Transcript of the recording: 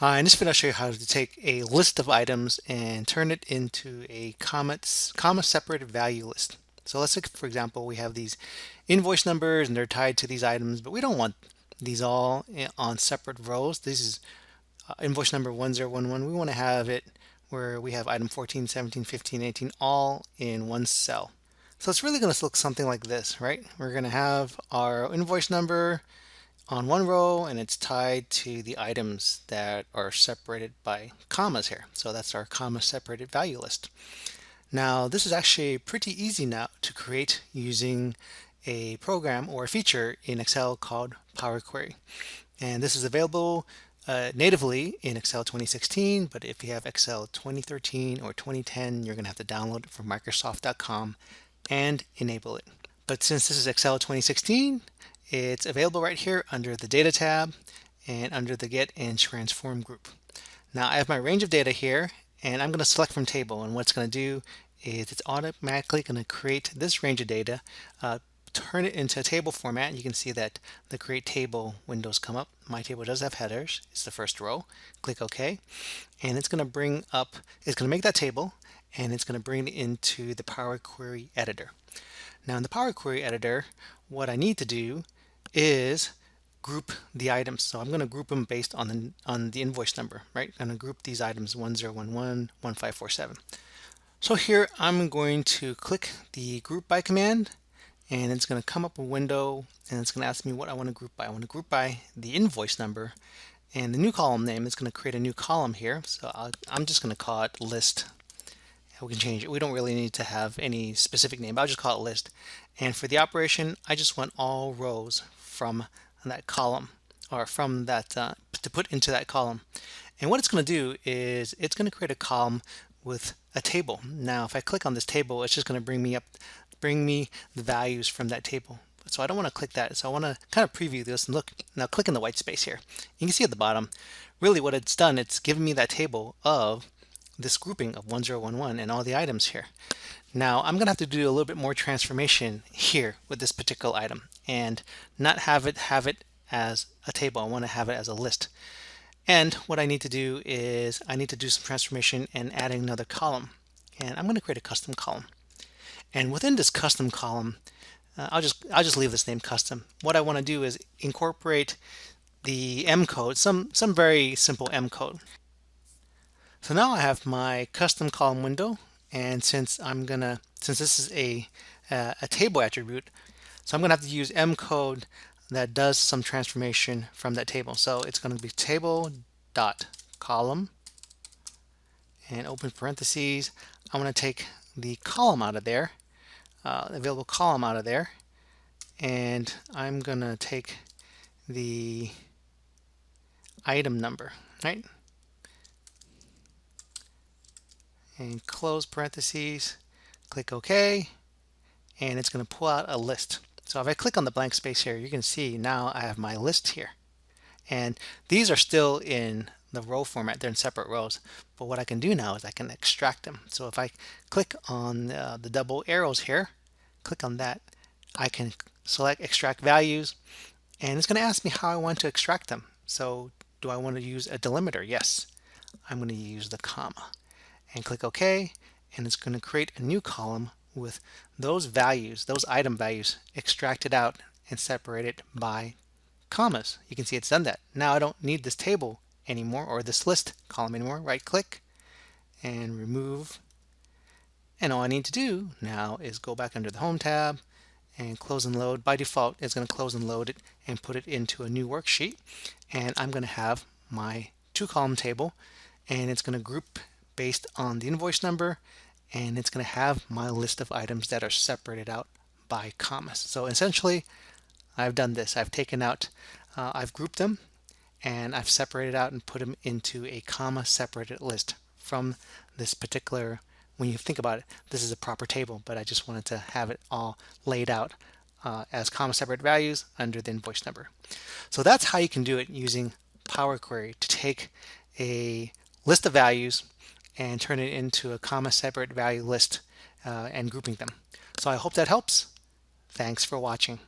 In this video, I'll show you how to take a list of items and turn it into a comma separated value list. So let's say, for example, we have these invoice numbers and they're tied to these items, but we don't want these all on separate rows. This is invoice number 1011. We want to have it where we have item 14, 17, 15, 18 all in one cell. So it's really going to look something like this, right? We're going to have our invoice number on one row and it's tied to the items that are separated by commas here. So that's our comma separated value list. Now this is actually pretty easy now to create using a program or a feature in Excel called Power Query. And this is available natively in Excel 2016, but if you have Excel 2013 or 2010, you're going to have to download it from Microsoft.com and enable it. But since this is Excel 2016, it's available right here under the Data tab and under the Get and Transform group. Now I have my range of data here, and I'm going to select from table, and what it's going to do is it's automatically going to create this range of data, turn it into a table format. You can see that the Create Table windows come up. My table does have headers. It's the first row. Click OK, and it's going to make that table, and it's going to bring it into the Power Query editor. Now in the Power Query editor, what I need to do is group the items. So I'm going to group them based on the invoice number, right? I'm going to group these items 1011, 1547. So here I'm going to click the group by command, and it's going to come up a window and it's going to ask me what I want to group by. I want to group by the invoice number, and the new column name is going to create a new column here. So I'm just going to call it list. We can change it. We don't really need to have any specific name. I'll just call it list. And for the operation, I just want all rows from that column, or from that to put into that column. And what it's going to do is it's going to create a column with a table. Now if I click on this table, it's just going to bring me the values from that table. So I don't want to click that. So I want to kind of preview this and look. Now click in the white space here. You can see at the bottom, really what it's done, it's given me that table of this grouping of 1011 and all the items here. Now I'm going to have to do a little bit more transformation here with this particular item and not have it as a table. I want to have it as a list. And what I need to do is I need to do some transformation and adding another column. And I'm going to create a custom column. And within this custom column, I'll just leave this name custom. What I want to do is incorporate the M code, some very simple M code. So now I have my custom column window, and since this is a table attribute, so I'm gonna have to use M code that does some transformation from that table. So it's going to be table dot column and open parentheses. I want to take the column out of there, available column out of there, and I'm gonna take the item number, right? And close parentheses, click OK, and it's going to pull out a list. So if I click on the blank space here, you can see now I have my list here. And these are still in the row format, they're in separate rows. But what I can do now is I can extract them. So if I click on the double arrows here, click on that, I can select extract values, and it's going to ask me how I want to extract them. So do I want to use a delimiter? Yes, I'm going to use the comma. And click OK, and it's going to create a new column with those values, those item values, extracted out and separated by commas. You can see it's done that. Now I don't need this table anymore, or this list column anymore. Right click and remove. And all I need to do now is go back under the Home tab and close and load. By default, it's going to close and load it and put it into a new worksheet. And I'm going to have my two-column table, and it's going to group based on the invoice number, and it's going to have my list of items that are separated out by commas. So essentially, I've done this. I've taken out, I've grouped them, and I've separated out and put them into a comma separated list from this particular. When you think about it, this is a proper table, but I just wanted to have it all laid out as comma separated values under the invoice number. So that's how you can do it using Power Query, to take a list of values and turn it into a comma separate value list and grouping them. So I hope that helps. Thanks for watching.